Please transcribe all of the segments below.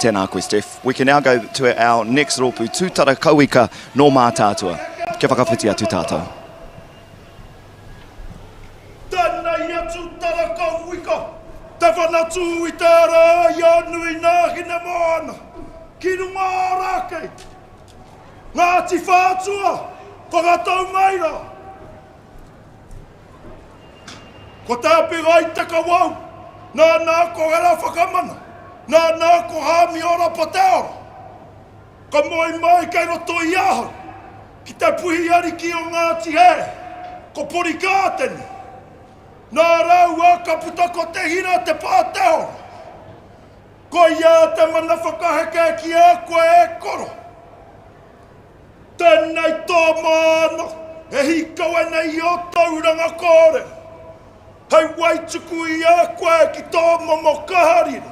Tēnā koe, Steph. We can now go to our next rōpū, Tūtara Kauika no Mātātua. Kia whakawhiti atu tātou. Tēnā ia Tūtara Kauika, te whanatu I te ara I anui nāhina moana, ki runga rākei. Ngāti whātua, whakatau maira. Ko te apira I te kawau, nā ko hera whakamana, nā ko hāmi ora pa te ora. Ka moi mai kei roto I aha, ki te puhi ariki o Ngāti he, ko pori kāteni. Nā rau a ka puta ko te hira te pā te ora. Ko ia te mana whakaheke ki a koe e koro. Tēnei tō mana, e hikau e nei o tauranga kōre. Hei waituku I a koe ki tō momo kaharira.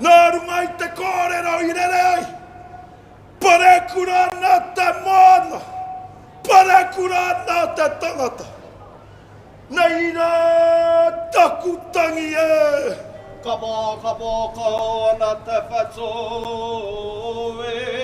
Nā runga I te kōrero I rere ai. Parekura nā te mana. Parekura nā te tangata. Nei rā takutangi e. Kapa ana te whatō e.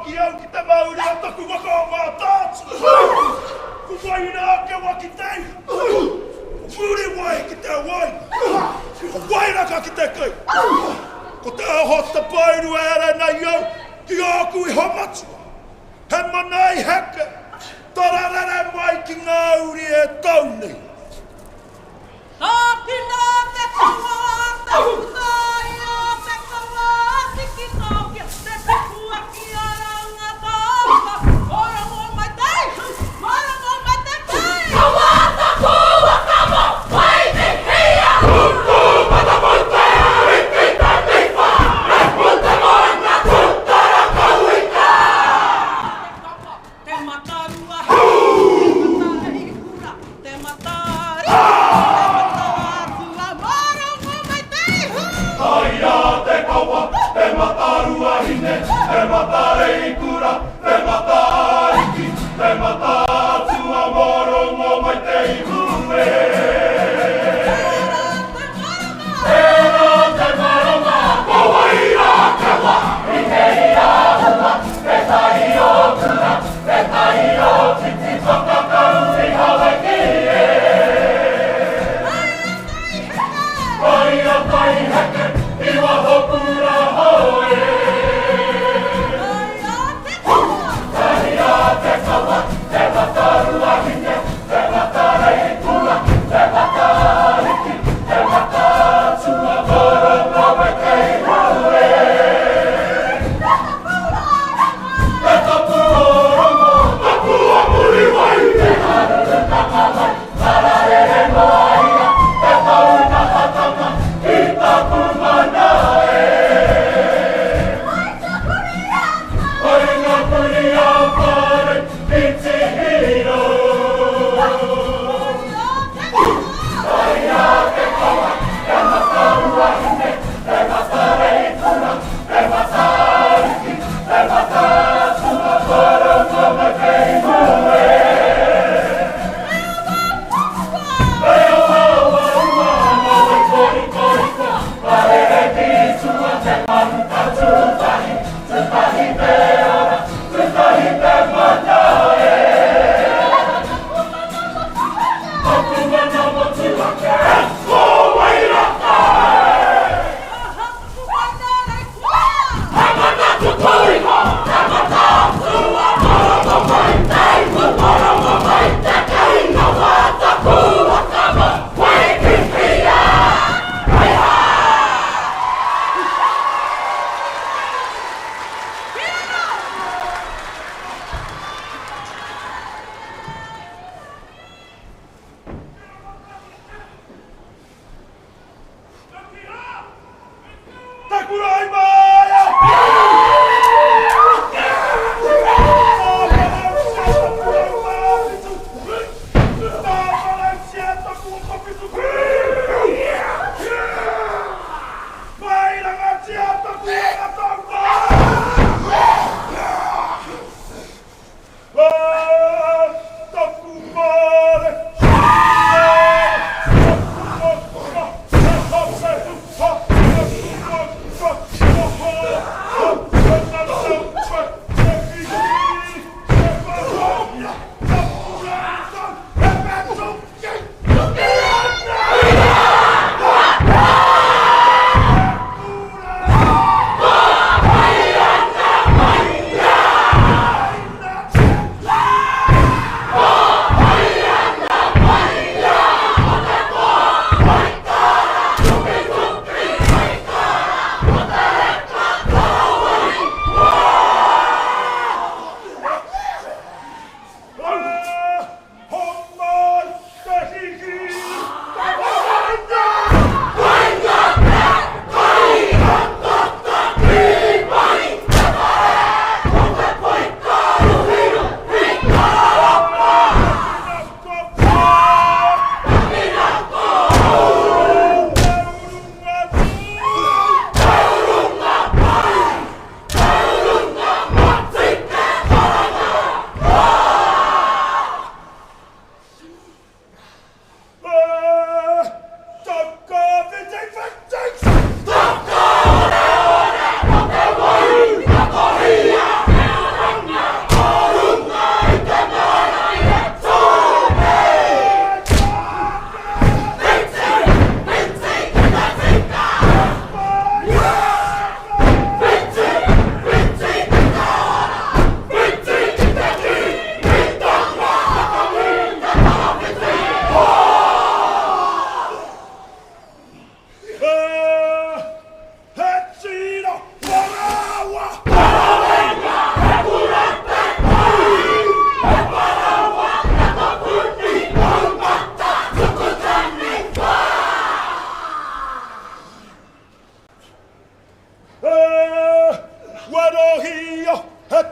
ki au ki te mauri o taku waka o ngā tātu. Ku wai nā ke waki tei. Whuri wai ki te wai. Ko wai raka ki te kai. Ko te hota pairu ere nei au. Ki aku I homatua. He manai heke. Tararere mai ki ngā uri e tau nei. Taki nā te kawa, te hutai a te kawa, tiki taukia, te tiku aki aranga tāka. Orango mai tei, orango mai te tei. Kawa taku wa kamo, mai te kia. Tutu pata monte, riki te tipa, e puta moina tutara kauika. Te matarua, te matari kura, te matari. Te matarua hine, te matarei kura, te matariki, te matatua morongo mai te ihume. Te morongo, koa ira kawa, I hei ahua, te tahi o kura, te tahi o titi whakakau I hawe ki e. Aia tai heke, Iwa hopura hoe. Aia te kawa, te matarua hine, te matarei kura, te matariki, te matatua morongo mai te ihaue. Te tapu orongo, tapu a muri wai, te harurutanga mai, tarare moaia, te tauna hatanga, I tapu mana.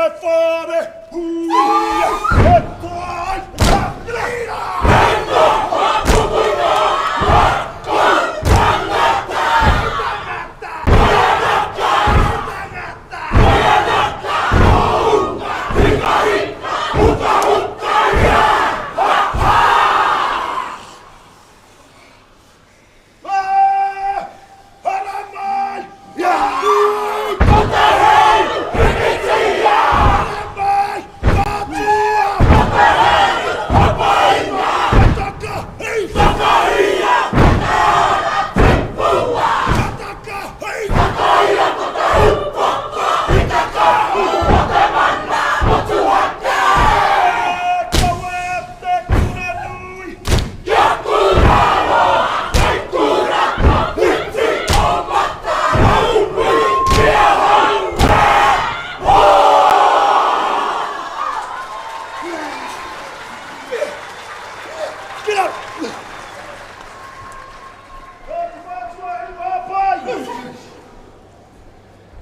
te whare huia. E toai, rira!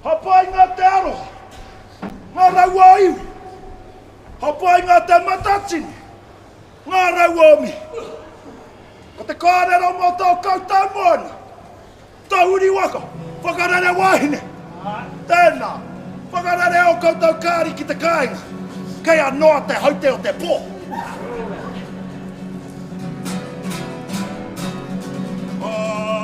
Hapai ngā te aro, ngā raua iwi. Hapai ngā te matatini, ngā raua omi. Ko te kārero mō tau kautau moana, tau uri waka, whakarere wahine. Tēnā, whakarere o kautau kāri ki te kāinga, kei anoa te haute o te pō. Ah.